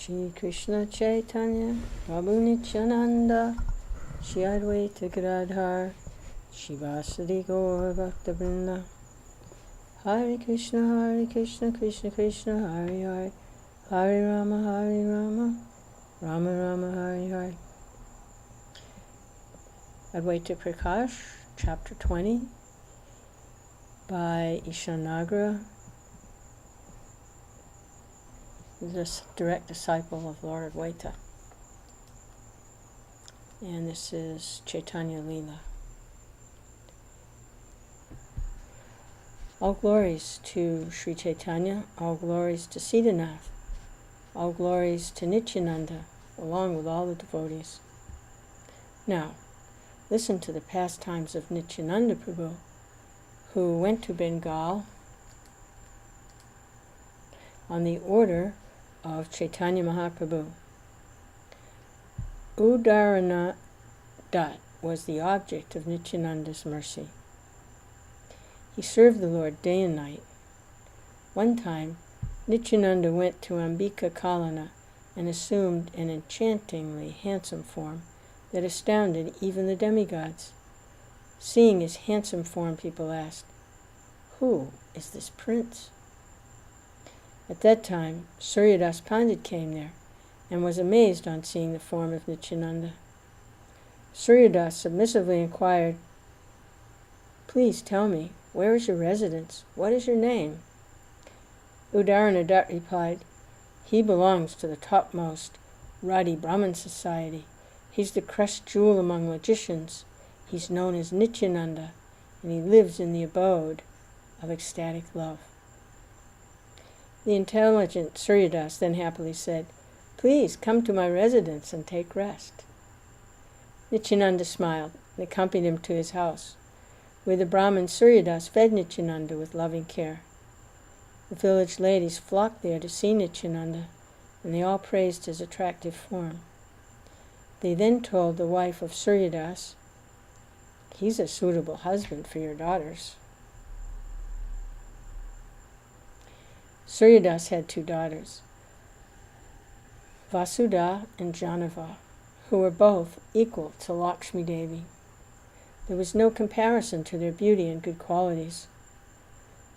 Shri Krishna Chaitanya Prabhu Nityananda Shri Advaita Gadadhar Shivasadi Gaur Bhaktabinda Hare Krishna Krishna Krishna Hare Hare Hare Rama Rama Rama Hare Hare. Advaita Prakasha, Chapter 20 by Ishana Nagara, the direct disciple of Lord Advaita. And this is Chaitanya Lila. All glories to Sri Chaitanya, all glories to Siddhanath, all glories to Nityananda, along with all the devotees. Now, listen to the pastimes of Nityananda Prabhu, who went to Bengal on the order of Chaitanya Mahaprabhu. Udarana Dat was the object of Nityananda's mercy. He served the Lord day and night. One time, Nityananda went to Ambika Kalana and assumed an enchantingly handsome form that astounded even the demigods. Seeing his handsome form, people asked, "Who is this prince?" At that time, Suryadas Pandit came there and was amazed on seeing the form of Nityananda. Suryadas submissively inquired, "Please tell me, where is your residence? What is your name?" Udaranadat replied, "He belongs to the topmost Radi Brahman society. He's the crushed jewel among logicians. He's known as Nityananda, and he lives in the abode of ecstatic love." The intelligent Suryadas then happily said, "Please come to my residence and take rest." Nityananda smiled and accompanied him to his house, where the Brahmin Suryadas fed Nityananda with loving care. The village ladies flocked there to see Nityananda, and they all praised his attractive form. They then told the wife of Suryadas, "He's a suitable husband for your daughters." Suryadas had two daughters, Vasudha and Janava, who were both equal to Lakshmi Devi. There was no comparison to their beauty and good qualities.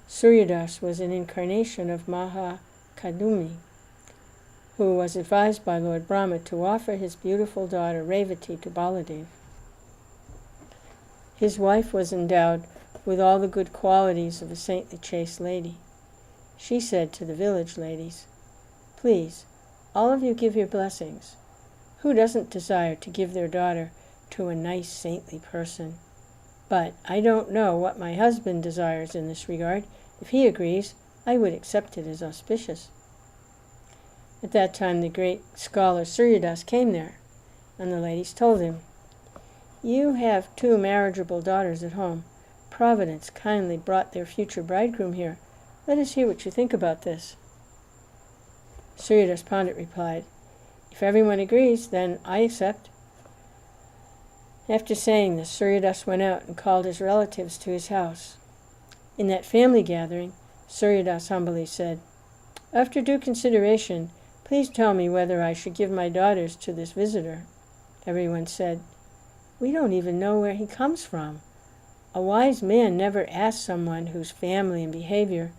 Suryadas was an incarnation of Maha Kadumi, who was advised by Lord Brahma to offer his beautiful daughter Revati to Baladev. His wife was endowed with all the good qualities of a saintly chaste lady. She said to the village ladies, "Please, all of you give your blessings. Who doesn't desire to give their daughter to a nice saintly person? But I don't know what my husband desires in this regard. If he agrees, I would accept it as auspicious." At that time the great scholar Suryadas came there, and the ladies told him, "You have two marriageable daughters at home. Providence kindly brought their future bridegroom here. Let us hear what you think about this." Suryadas Pandit replied, "If everyone agrees, then I accept." After saying this, Suryadas went out and called his relatives to his house. In that family gathering, Suryadas humbly said, "After due consideration, please tell me whether I should give my daughters to this visitor." Everyone said, "We don't even know where he comes from. A wise man never asks someone whose family and behavior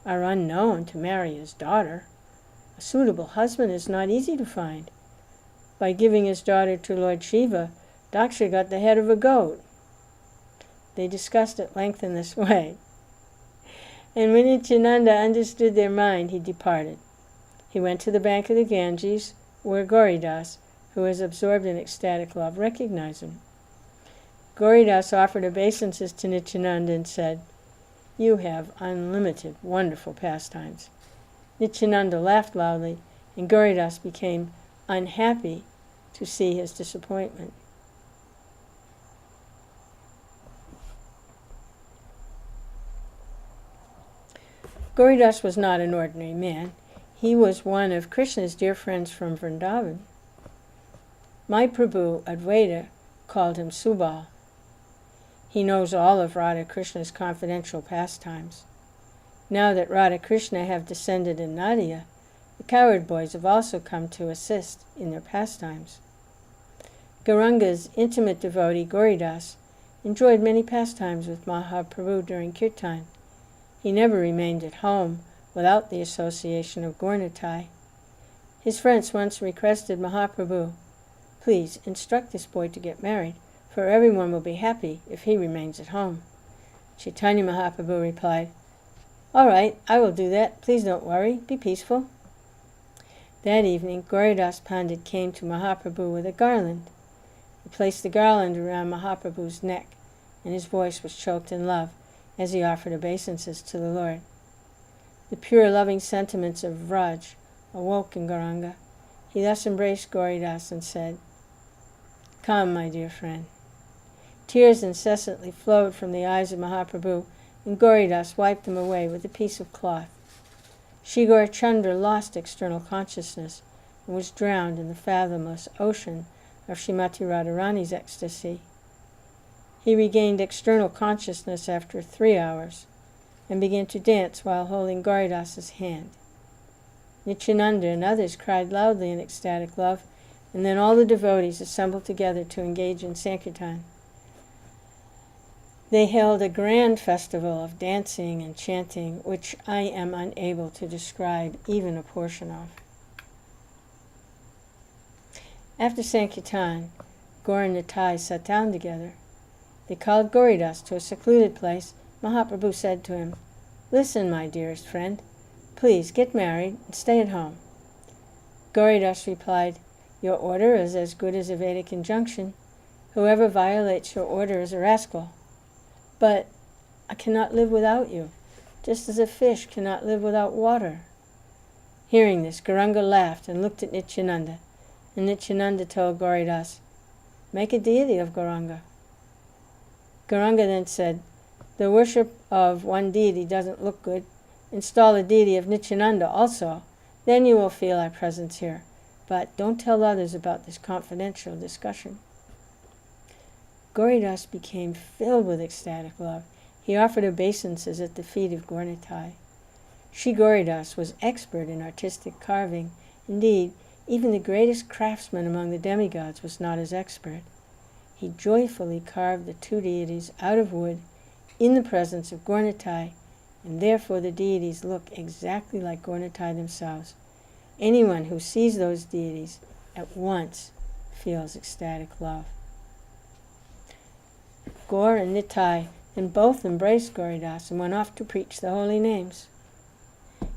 are unknown to marry his daughter. A suitable husband is not easy to find. By giving his daughter to Lord Shiva, Daksha got the head of a goat." They discussed at length in this way. And when Nityananda understood their mind, he departed. He went to the bank of the Ganges, where Gauridas, who was absorbed in ecstatic love, recognized him. Gauridas offered obeisances to Nityananda and said, "You have unlimited, wonderful pastimes." Nityananda laughed loudly, and Gauridas became unhappy to see his disappointment. Gauridas was not an ordinary man. He was one of Krishna's dear friends from Vrindavan. My Prabhu Advaita called him Subal. He knows all of Radha Krishna's confidential pastimes. Now that Radha Krishna have descended in Nadia, The cowherd boys have also come to assist in their pastimes. Gauranga's intimate devotee Gauridas enjoyed many pastimes with Mahaprabhu during kirtan. He never remained at home without the association of Gaurnitai. His friends once requested Mahaprabhu, "Please instruct this boy to get married, for everyone will be happy if he remains at home." Chaitanya Mahaprabhu replied, "All right, I will do that. Please don't worry. Be peaceful." That evening, Gauridas Pandit came to Mahaprabhu with a garland. He placed the garland around Mahaprabhu's neck, and his voice was choked in love as he offered obeisances to the Lord. The pure loving sentiments of Vraj awoke in Gauranga. He thus embraced Gauridas and said, "Come, my dear friend." Tears incessantly flowed from the eyes of Mahaprabhu, and Gauridas wiped them away with a piece of cloth. Shri Gaurachandra lost external consciousness and was drowned in the fathomless ocean of Srimati Radharani's ecstasy. He regained external consciousness after 3 hours and began to dance while holding Gauridas's hand. Nityananda and others cried loudly in ecstatic love, and then all the devotees assembled together to engage in Sankirtan. They held a grand festival of dancing and chanting, which I am unable to describe even a portion of. After Sankirtan, Gaur and Nitai sat down together. They called Gauridas to a secluded place. Mahaprabhu said to him, "Listen, my dearest friend, please get married and stay at home." Gauridas replied, "Your order is as good as a Vedic injunction. Whoever violates your order is a rascal. But I cannot live without you, just as a fish cannot live without water." Hearing this, Gauranga laughed and looked at Nityananda, and Nityananda told Gauridas, "Make a deity of Gauranga." Gauranga then said, "The worship of one deity doesn't look good. Install a deity of Nityananda also. Then you will feel our presence here. But don't tell others about this confidential discussion." Gauridas became filled with ecstatic love. He offered obeisances at the feet of Gaurnitai. Shri Gauridas was expert in artistic carving. Indeed, even the greatest craftsman among the demigods was not as expert. He joyfully carved the 2 deities out of wood in the presence of Gaurnitai, and therefore the deities look exactly like Gaurnitai themselves. Anyone who sees those deities at once feels ecstatic love. Gaur and Nitai then both embraced Gauridas and went off to preach the holy names.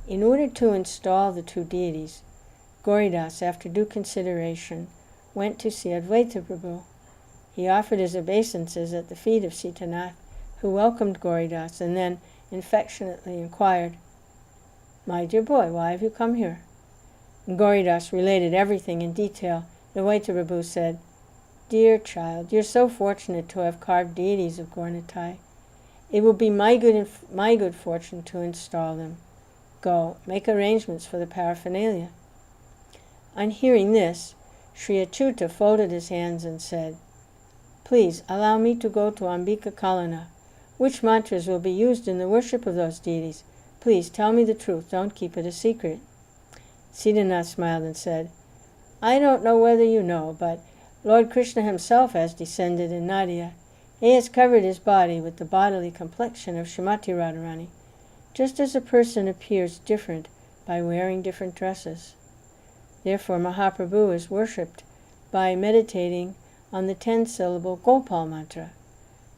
In order to install the 2 deities, Gauridas, after due consideration, went to see Advaita Prabhu. He offered his obeisances at the feet of Sitanath, who welcomed Gauridas and then affectionately inquired, "My dear boy, why have you come here?" And Gauridas related everything in detail. Advaita Prabhu said, "Dear child, you're so fortunate to have carved deities of Gaurnitai. It will be my good fortune to install them. Go, make arrangements for the paraphernalia." On hearing this, Sri Achyuta folded his hands and said, "Please allow me to go to Ambika Kalana. Which mantras will be used in the worship of those deities? Please tell me the truth, don't keep it a secret." Siddhanath smiled and said, "I don't know whether you know, but Lord Krishna himself has descended in Nadia. He has covered his body with the bodily complexion of Srimati Radharani, just as a person appears different by wearing different dresses. Therefore Mahaprabhu is worshipped by meditating on the 10-syllable Gopal mantra.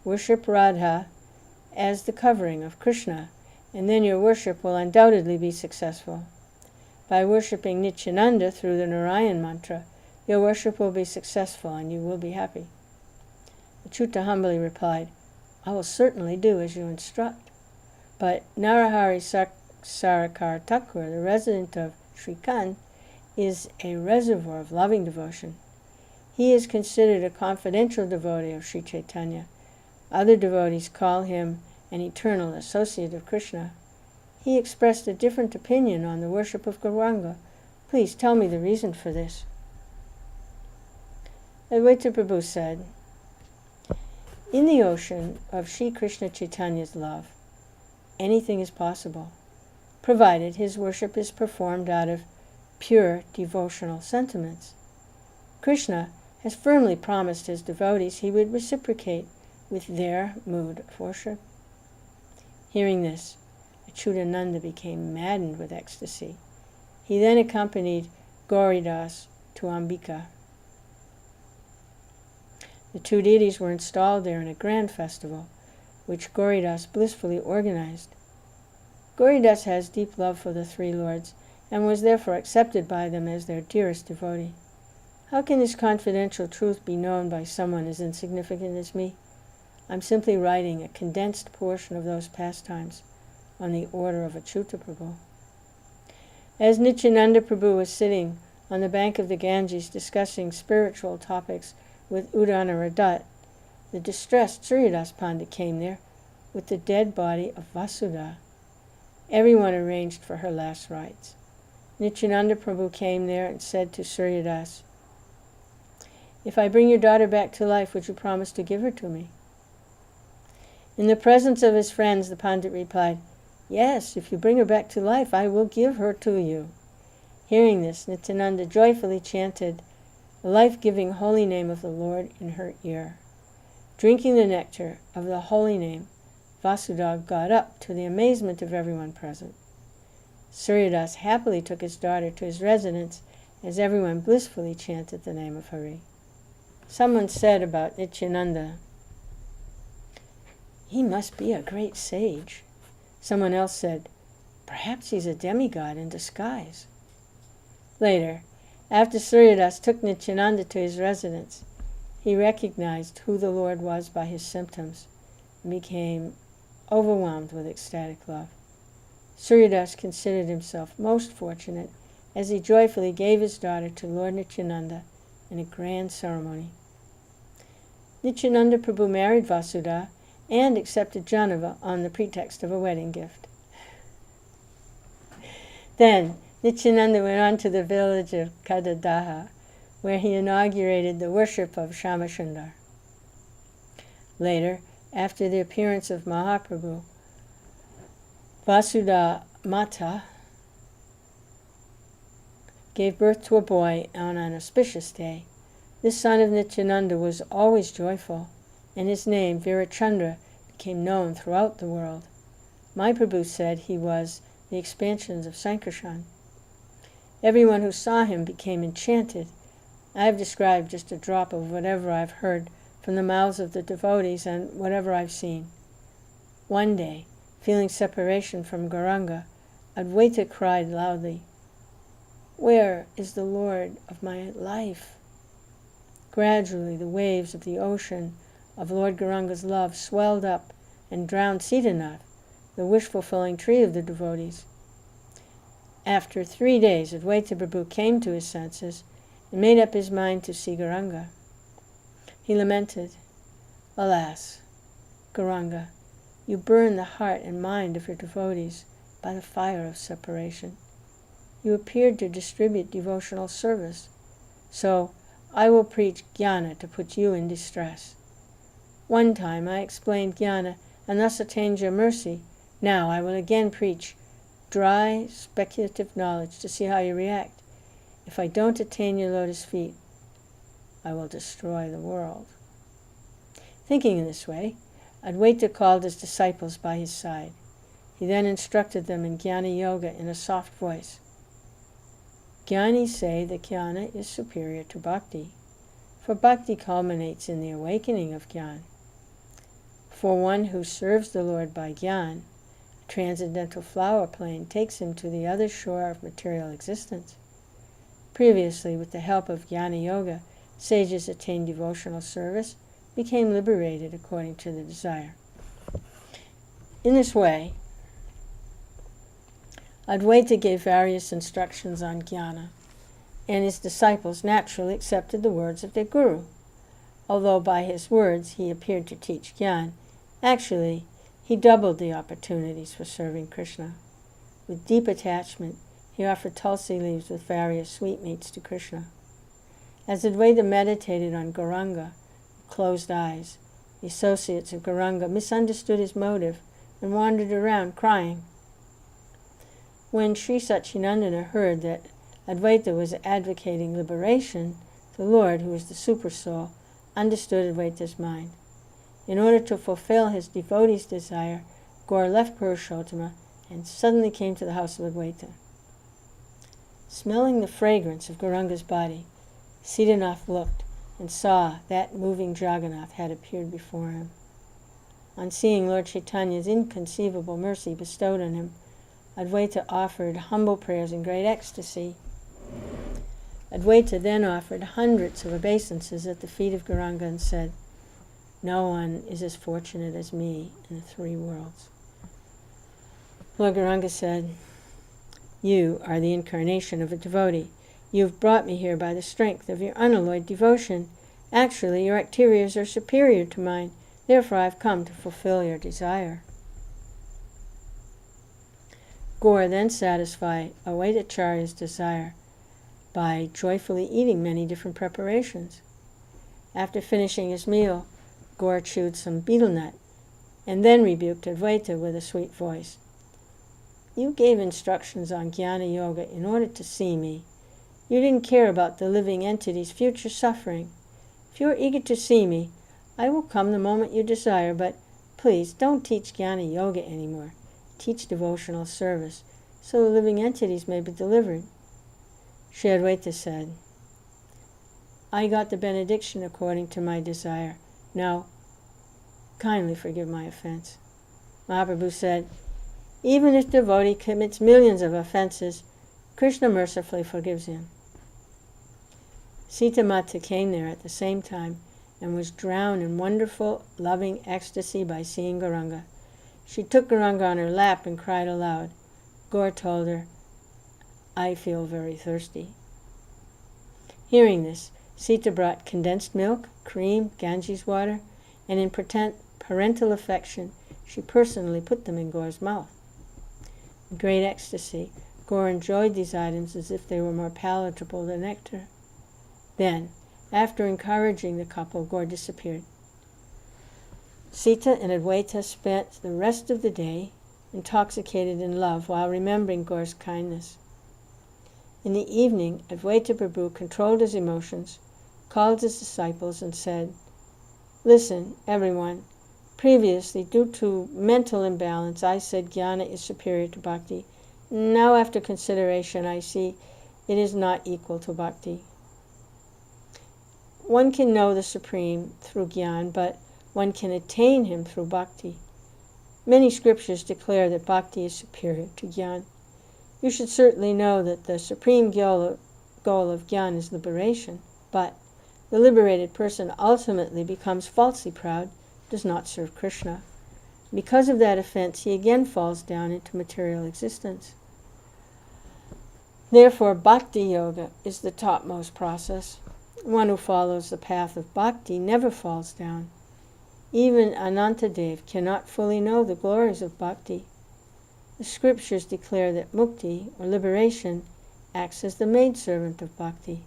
Worship Radha as the covering of Krishna, and then your worship will undoubtedly be successful. By worshipping Nityananda through the Narayan mantra, your worship will be successful and you will be happy." Achyuta humbly replied, "I will certainly do as you instruct." But Narahari Sarakar Thakur, the resident of Srikand, is a reservoir of loving devotion. He is considered a confidential devotee of Sri Chaitanya. Other devotees call him an eternal associate of Krishna. He expressed a different opinion on the worship of Gauranga. Please tell me the reason for this." Advaita Prabhu said, "In the ocean of Sri Krishna Chaitanya's love, anything is possible, provided his worship is performed out of pure devotional sentiments. Krishna has firmly promised his devotees he would reciprocate with their mood of worship. Hearing this, Achyutananda became maddened with ecstasy. He then accompanied Gauridas to Ambika. The two deities were installed there in a grand festival, which Gauridas blissfully organized. Gauridas has deep love for the three lords, and was therefore accepted by them as their dearest devotee. How can this confidential truth be known by someone as insignificant as me? I'm simply writing a condensed portion of those pastimes on the order of Achyuta Prabhu. As Nityananda Prabhu was sitting on the bank of the Ganges discussing spiritual topics with Udana Radat, the distressed Suryadas Pandit came there with the dead body of Vasudha. Everyone arranged for her last rites. Nityananda Prabhu came there and said to Suryadas, "If I bring your daughter back to life, would you promise to give her to me?" In the presence of his friends, the Pandit replied, "Yes, if you bring her back to life, I will give her to you." Hearing this, Nityananda joyfully chanted the life-giving holy name of the Lord in her ear. Drinking the nectar of the holy name, Vasudha got up to the amazement of everyone present. Suryadas happily took his daughter to his residence as everyone blissfully chanted the name of Hari. Someone said about Nityananda, "He must be a great sage." Someone else said, "Perhaps he's a demigod in disguise." Later, after Suryadas took Nityananda to his residence, he recognized who the Lord was by his symptoms and became overwhelmed with ecstatic love. Suryadas considered himself most fortunate as he joyfully gave his daughter to Lord Nityananda in a grand ceremony. Nityananda Prabhu married Vasudha and accepted Janava on the pretext of a wedding gift. Then Nityananda went on to the village of Kadadaha, where he inaugurated the worship of Shamashundar. Later, after the appearance of Mahaprabhu, Vasudha Mata gave birth to a boy on an auspicious day. This son of Nityananda was always joyful, and his name, Virachandra, became known throughout the world. Mahaprabhu said he was the expansions of Sankarshan. Everyone who saw him became enchanted. I have described just a drop of whatever I've heard from the mouths of the devotees and whatever I've seen. One day, feeling separation from Gauranga, Advaita cried loudly, "Where is the Lord of my life?" Gradually, the waves of the ocean of Lord Gauranga's love swelled up and drowned Sitanath, the wish-fulfilling tree of the devotees. After 3 days, Advaita Prabhu came to his senses and made up his mind to see Gauranga. He lamented, "Alas, Gauranga, you burn the heart and mind of your devotees by the fire of separation. You appeared to distribute devotional service, so I will preach jnana to put you in distress. One time I explained jnana and thus attained your mercy. Now I will again preach dry, speculative knowledge to see how you react. If I don't attain your lotus feet, I will destroy the world." Thinking in this way, Advaita called his disciples by his side. He then instructed them in Jnana Yoga in a soft voice. Jnanis say that jnana is superior to bhakti, for bhakti culminates in the awakening of jnana. For one who serves the Lord by jnana, a transcendental flower plane takes him to the other shore of material existence. Previously, with the help of Jnana Yoga, sages attained devotional service, became liberated according to the desire. In this way, Advaita gave various instructions on jnana, and his disciples naturally accepted the words of their guru. Although by his words he appeared to teach jnana, actually he doubled the opportunities for serving Krishna. With deep attachment, he offered tulsi leaves with various sweetmeats to Krishna. As Advaita meditated on Gauranga with closed eyes, the associates of Gauranga misunderstood his motive and wandered around crying. When Sri Satchidananda heard that Advaita was advocating liberation, the Lord, who is the Supersoul, understood Advaita's mind. In order to fulfill his devotee's desire, Gaur left Purushottama and suddenly came to the house of Advaita. Smelling the fragrance of Gauranga's body, Siddhanath looked and saw that moving Jagannath had appeared before him. On seeing Lord Chaitanya's inconceivable mercy bestowed on him, Advaita offered humble prayers in great ecstasy. Advaita then offered hundreds of obeisances at the feet of Gauranga and said, "No one is as fortunate as me in the three worlds." Lord Gauranga said, "You are the incarnation of a devotee. You have brought me here by the strength of your unalloyed devotion. Actually, your activities are superior to mine. Therefore, I have come to fulfill your desire." Gaur then satisfied Advaitacharya's desire by joyfully eating many different preparations. After finishing his meal, Gaur chewed some betel nut and then rebuked Advaita with a sweet voice. "You gave instructions on Jnana Yoga in order to see me. You didn't care about the living entity's future suffering. If you are eager to see me, I will come the moment you desire, but please don't teach Jnana Yoga anymore. Teach devotional service, so the living entities may be delivered." Shri Advaita said, "I got the benediction according to my desire. Now, kindly forgive my offense." Mahaprabhu said, "Even if the devotee commits millions of offenses, Krishna mercifully forgives him." Sita Mata came there at the same time and was drowned in wonderful, loving ecstasy by seeing Gauranga. She took Gauranga on her lap and cried aloud. Gaur told her, "I feel very thirsty." Hearing this, Sita brought condensed milk, cream, Ganges water, and in parental affection, she personally put them in Gaur's mouth. In great ecstasy, Gaur enjoyed these items as if they were more palatable than nectar. Then, after encouraging the couple, Gaur disappeared. Sita and Advaita spent the rest of the day intoxicated in love while remembering Gaur's kindness. In the evening, Advaita Prabhu controlled his emotions, called his disciples, and said, "Listen, everyone. Previously, due to mental imbalance, I said jnana is superior to bhakti. Now, after consideration, I see it is not equal to bhakti. One can know the Supreme through jnana, but one can attain him through bhakti. Many scriptures declare that bhakti is superior to jnana. You should certainly know that the supreme goal of jnana is liberation, but the liberated person ultimately becomes falsely proud, does not serve Krishna. Because of that offense, he again falls down into material existence. Therefore, bhakti yoga is the topmost process. One who follows the path of bhakti never falls down. Even Anantadev cannot fully know the glories of bhakti. The scriptures declare that mukti, or liberation, acts as the maidservant of bhakti.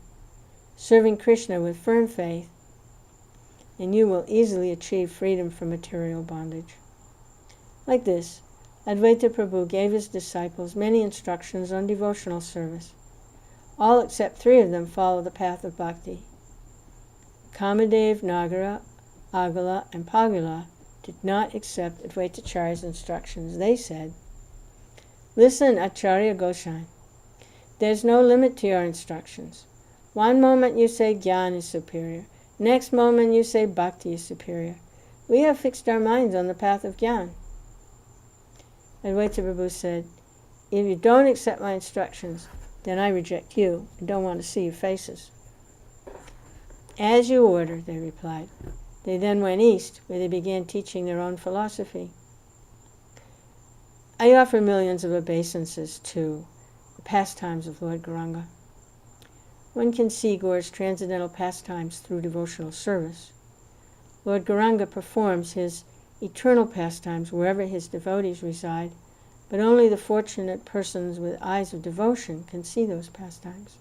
Serving Krishna with firm faith, and you will easily achieve freedom from material bondage. Like this, Advaita Prabhu gave his disciples many instructions on devotional service. All except 3 of them follow the path of bhakti. Kamadev, Nagara, Agala, and Pagula did not accept Advaitacharya's instructions. They said, "Listen, Acharya Goshain, there's no limit to your instructions. One moment you say Jnana is superior, next moment you say Bhakti is superior. We have fixed our minds on the path of Jnana." Advaita Prabhu said, "If you don't accept my instructions, then I reject you and don't want to see your faces." "As you order," they replied. They then went east, where they began teaching their own philosophy. I offer millions of obeisances to the pastimes of Lord Gauranga. One can see Gaur's transcendental pastimes through devotional service. Lord Gauranga performs his eternal pastimes wherever his devotees reside, but only the fortunate persons with eyes of devotion can see those pastimes.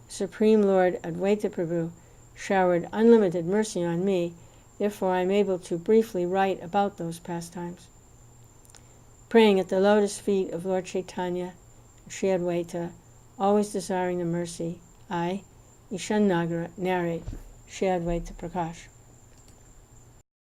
Supreme Lord Advaita Prabhu showered unlimited mercy on me, therefore I am able to briefly write about those pastimes. Praying at the lotus feet of Lord Chaitanya, Shri Advaita, always desiring the mercy, I, Ishana Nagara, narrate Shri Advaita Prakash.